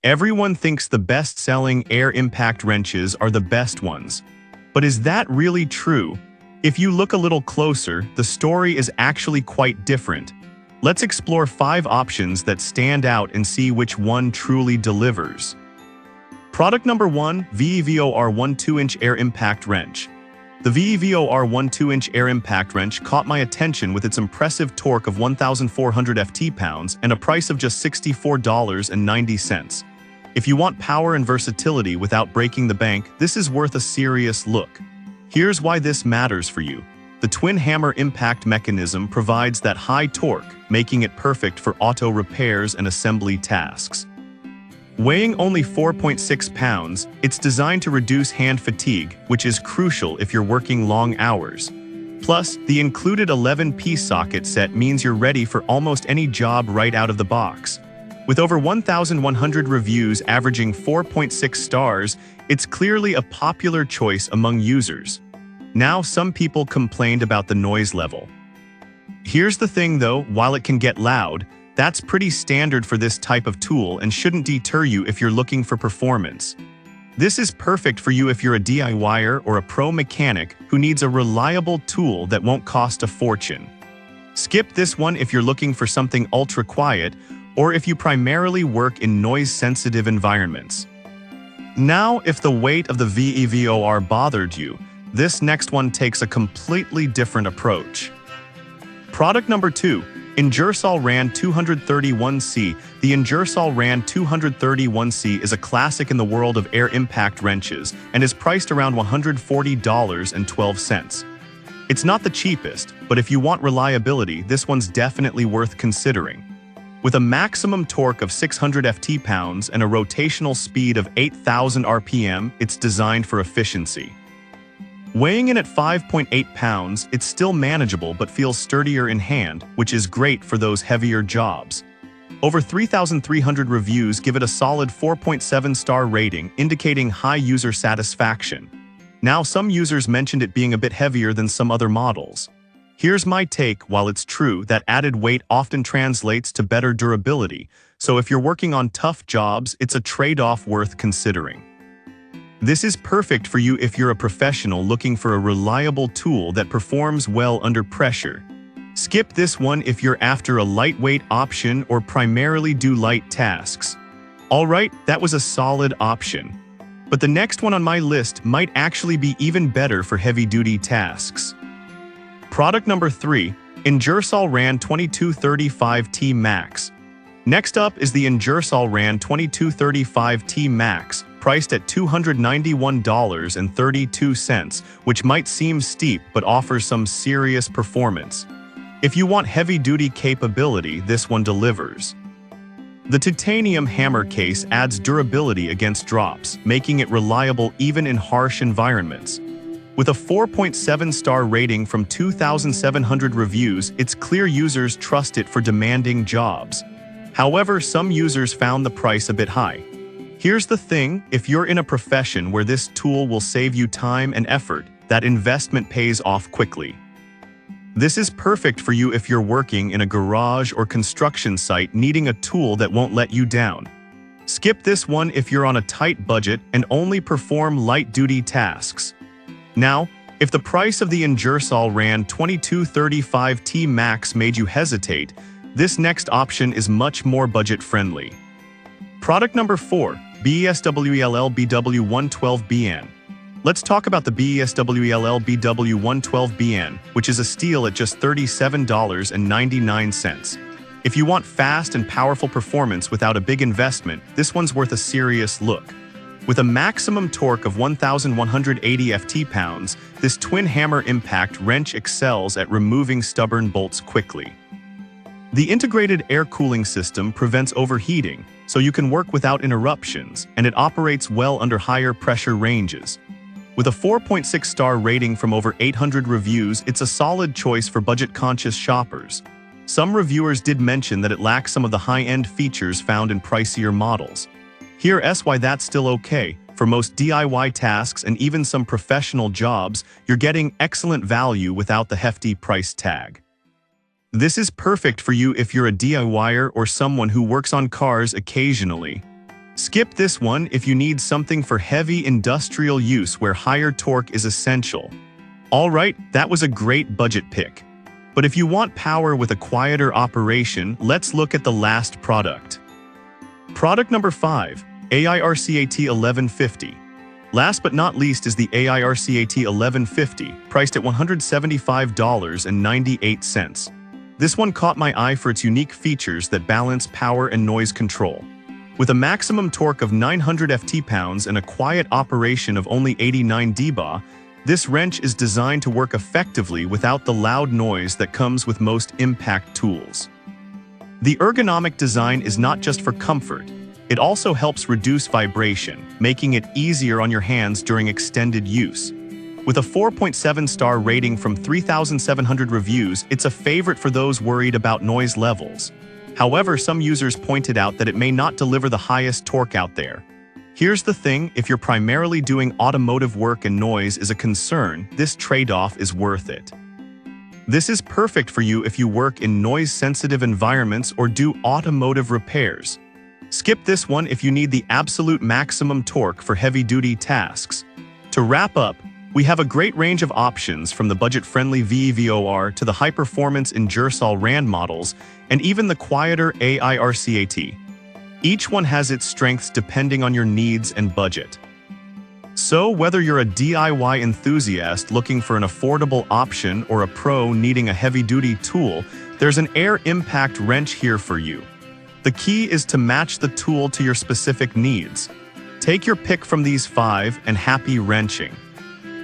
Everyone thinks the best-selling air impact wrenches are the best ones. But is that really true? If you look a little closer, the story is actually quite different. Let's explore 5 options that stand out and see which one truly delivers. Product number 1, VEVOR1 2-inch Air Impact Wrench. The VEVOR1 2-inch Air Impact Wrench caught my attention with its impressive torque of 1,400 ft-pounds and a price of just $64.90. If you want power and versatility without breaking the bank, this is worth a serious look. Here's why this matters for you. The twin hammer impact mechanism provides that high torque, making it perfect for auto repairs and assembly tasks. Weighing only 4.6 pounds, it's designed to reduce hand fatigue, which is crucial if you're working long hours. Plus, the included 11-piece socket set means you're ready for almost any job right out of the box. With over 1,100 reviews averaging 4.6 stars, it's clearly a popular choice among users. Now, some people complained about the noise level. Here's the thing though, while it can get loud, that's pretty standard for this type of tool and shouldn't deter you if you're looking for performance. This is perfect for you if you're a DIYer or a pro mechanic who needs a reliable tool that won't cost a fortune. Skip this one if you're looking for something ultra-quiet or if you primarily work in noise-sensitive environments. Now, if the weight of the VEVOR bothered you, this next one takes a completely different approach. Product number 2, Ingersoll Rand 231C. The Ingersoll Rand 231C is a classic in the world of air impact wrenches and is priced around $140.12. It's not the cheapest, but if you want reliability, this one's definitely worth considering. With a maximum torque of 600 ft-pounds and a rotational speed of 8,000 RPM, it's designed for efficiency. Weighing in at 5.8 pounds, it's still manageable but feels sturdier in hand, which is great for those heavier jobs. Over 3,300 reviews give it a solid 4.7-star rating, indicating high user satisfaction. Now, some users mentioned it being a bit heavier than some other models. Here's my take. While it's true that added weight often translates to better durability, so if you're working on tough jobs, it's a trade-off worth considering. This is perfect for you if you're a professional looking for a reliable tool that performs well under pressure. Skip this one if you're after a lightweight option or primarily do light tasks. Alright, that was a solid option. But the next one on my list might actually be even better for heavy-duty tasks. Product number 3, Ingersoll Rand 2235T Max. Next up is the Ingersoll Rand 2235T Max, priced at $291.32, which might seem steep but offers some serious performance. If you want heavy-duty capability, this one delivers. The titanium hammer case adds durability against drops, making it reliable even in harsh environments. With a 4.7-star rating from 2,700 reviews, it's clear users trust it for demanding jobs. However, some users found the price a bit high. Here's the thing, if you're in a profession where this tool will save you time and effort, that investment pays off quickly. This is perfect for you if you're working in a garage or construction site needing a tool that won't let you down. Skip this one if you're on a tight budget and only perform light-duty tasks. Now, if the price of the Ingersoll Rand 2235T Max made you hesitate, this next option is much more budget-friendly. Product number 4, BESWELL BW112BN. Let's talk about the BESWELL BW112BN, which is a steal at just $37.99. If you want fast and powerful performance without a big investment, this one's worth a serious look. With a maximum torque of 1,180 ft-pounds, this twin hammer impact wrench excels at removing stubborn bolts quickly. The integrated air cooling system prevents overheating, so you can work without interruptions, and it operates well under higher pressure ranges. With a 4.6-star rating from over 800 reviews, it's a solid choice for budget-conscious shoppers. Some reviewers did mention that it lacks some of the high-end features found in pricier models. Here's why that's still okay. For most DIY tasks and even some professional jobs, you're getting excellent value without the hefty price tag. This is perfect for you if you're a DIYer or someone who works on cars occasionally. Skip this one if you need something for heavy industrial use where higher torque is essential. Alright, that was a great budget pick. But if you want power with a quieter operation, let's look at the last product. Product number 5, AIRCAT 1150. Last but not least is the AIRCAT 1150, priced at $175.98. This one caught my eye for its unique features that balance power and noise control. With a maximum torque of 900 ft-pounds and a quiet operation of only 89 dBA, this wrench is designed to work effectively without the loud noise that comes with most impact tools. The ergonomic design is not just for comfort, it also helps reduce vibration, making it easier on your hands during extended use. With a 4.7-star rating from 3,700 reviews, it's a favorite for those worried about noise levels. However, some users pointed out that it may not deliver the highest torque out there. Here's the thing, if you're primarily doing automotive work and noise is a concern, this trade-off is worth it. This is perfect for you if you work in noise-sensitive environments or do automotive repairs. Skip this one if you need the absolute maximum torque for heavy-duty tasks. To wrap up, we have a great range of options from the budget-friendly VEVOR to the high-performance Ingersoll Rand models and even the quieter AIRCAT. Each one has its strengths depending on your needs and budget. So whether you're a DIY enthusiast looking for an affordable option or a pro needing a heavy-duty tool, there's an air impact wrench here for you. The key is to match the tool to your specific needs. Take your pick from these 5 and happy wrenching.